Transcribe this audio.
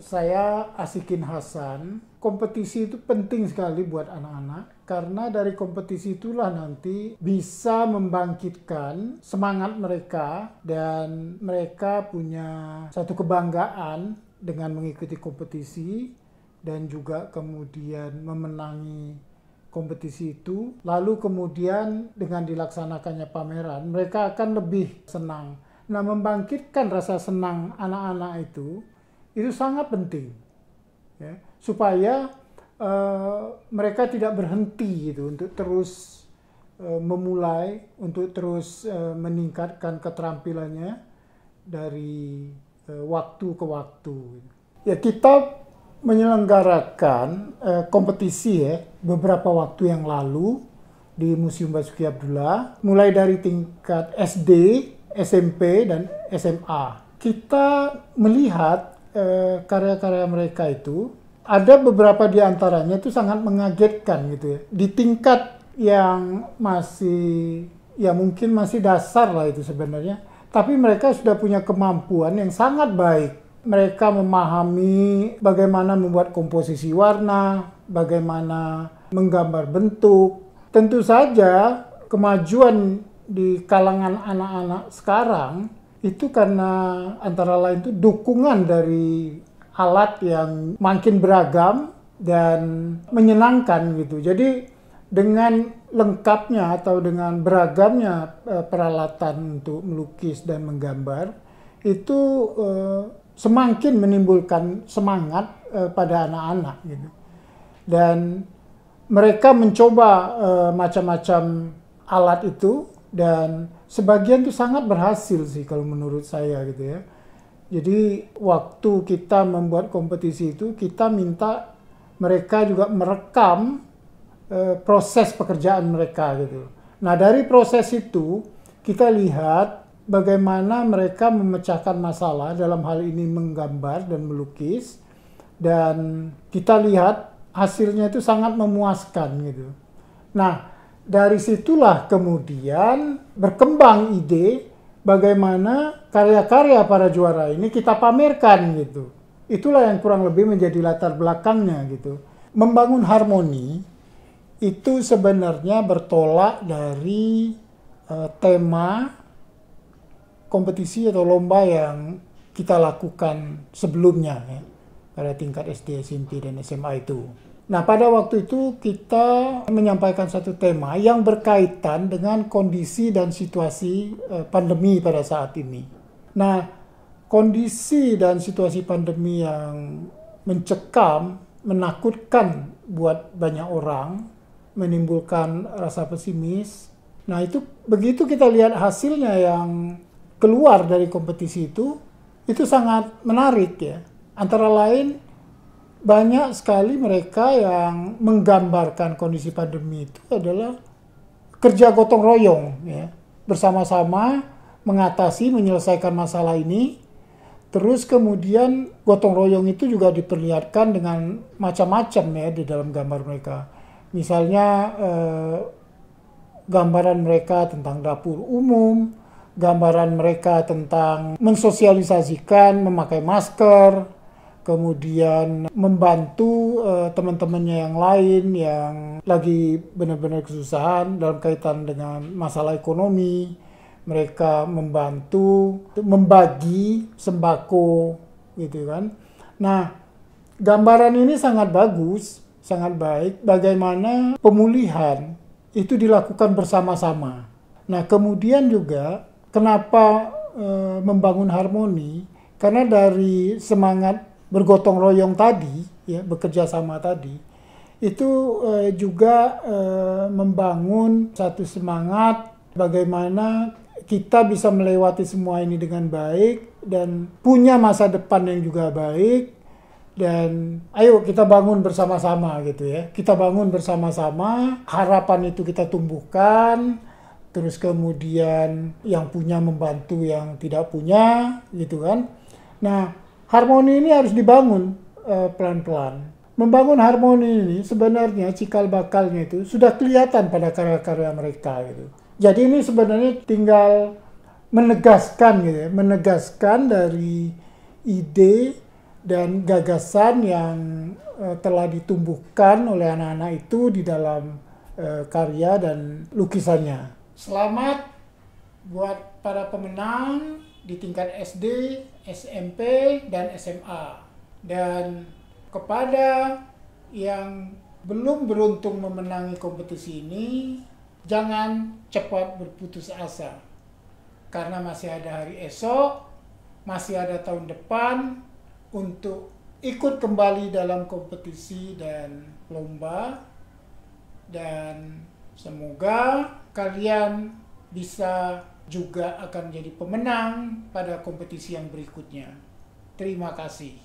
saya Asikin Hasan. Kompetisi itu penting sekali buat anak-anak karena dari kompetisi itulah nanti bisa membangkitkan semangat mereka dan mereka punya satu kebanggaan dengan mengikuti kompetisi dan juga kemudian memenangi kompetisi itu. Lalu kemudian dengan dilaksanakannya pameran mereka akan lebih senang. Nah, membangkitkan rasa senang anak-anak itu sangat penting, ya, supaya mereka tidak berhenti gitu untuk terus memulai, untuk terus meningkatkan keterampilannya dari waktu ke waktu. Ya, kita menyelenggarakan kompetisi ya beberapa waktu yang lalu di Museum Basuki Abdullah, mulai dari tingkat SD, SMP, dan SMA. Kita melihat karya-karya mereka itu, ada beberapa di antaranya itu sangat mengagetkan gitu ya. Di tingkat yang masih, ya mungkin masih dasar lah itu sebenarnya, tapi mereka sudah punya kemampuan yang sangat baik. Mereka memahami bagaimana membuat komposisi warna, bagaimana menggambar bentuk. Tentu saja kemajuan di kalangan anak-anak sekarang itu karena antara lain itu dukungan dari alat yang makin beragam dan menyenangkan gitu. Jadi dengan lengkapnya atau dengan beragamnya peralatan untuk melukis dan menggambar itu semakin menimbulkan semangat pada anak-anak gitu. Dan mereka mencoba macam-macam alat itu dan sebagian itu sangat berhasil sih kalau menurut saya gitu ya. Jadi waktu kita membuat kompetisi itu kita minta mereka juga merekam proses pekerjaan mereka gitu. Nah, dari proses itu kita lihat bagaimana mereka memecahkan masalah, dalam hal ini menggambar dan melukis, dan kita lihat hasilnya itu sangat memuaskan gitu. Nah, dari situlah kemudian berkembang ide bagaimana karya-karya para juara ini kita pamerkan gitu. Itulah yang kurang lebih menjadi latar belakangnya gitu. Membangun harmoni itu sebenarnya bertolak dari tema kompetisi atau lomba yang kita lakukan sebelumnya ya, pada tingkat SD, SMP, dan SMA itu. Nah, pada waktu itu kita menyampaikan satu tema yang berkaitan dengan kondisi dan situasi pandemi pada saat ini. Nah, kondisi dan situasi pandemi yang mencekam, menakutkan buat banyak orang, menimbulkan rasa pesimis. Nah, itu begitu kita lihat hasilnya yang keluar dari kompetisi itu sangat menarik ya. Antara lain banyak sekali mereka yang menggambarkan kondisi pandemi itu adalah kerja gotong royong ya, bersama-sama mengatasi, menyelesaikan masalah ini. Terus kemudian gotong royong itu juga diperlihatkan dengan macam-macam ya di dalam gambar mereka. Misalnya gambaran mereka tentang dapur umum, gambaran mereka tentang mensosialisasikan memakai masker, kemudian membantu teman-temannya yang lain yang lagi benar-benar kesusahan dalam kaitan dengan masalah ekonomi. Mereka membantu membagi sembako gitu kan. Nah, gambaran ini sangat bagus, sangat baik bagaimana pemulihan itu dilakukan bersama-sama. Nah, kemudian juga kenapa membangun harmoni? Karena dari semangat bergotong royong tadi, ya, bekerja sama tadi, itu juga membangun satu semangat bagaimana kita bisa melewati semua ini dengan baik dan punya masa depan yang juga baik. Dan ayo kita bangun bersama-sama gitu ya. Kita bangun bersama-sama, harapan itu kita tumbuhkan, terus kemudian yang punya membantu yang tidak punya gitu kan. Nah, harmoni ini harus dibangun pelan-pelan. Membangun harmoni ini sebenarnya cikal bakalnya itu sudah kelihatan pada karya-karya mereka gitu. Jadi ini sebenarnya tinggal menegaskan gitu ya, menegaskan dari ide dan gagasan yang telah ditumbuhkan oleh anak-anak itu di dalam karya dan lukisannya. Selamat buat para pemenang di tingkat SD, SMP, dan SMA. Dan kepada yang belum beruntung memenangi kompetisi ini, jangan cepat berputus asa. Karena masih ada hari esok, masih ada tahun depan untuk ikut kembali dalam kompetisi dan lomba. Dan semoga kalian bisa juga akan jadi pemenang pada kompetisi yang berikutnya. Terima kasih.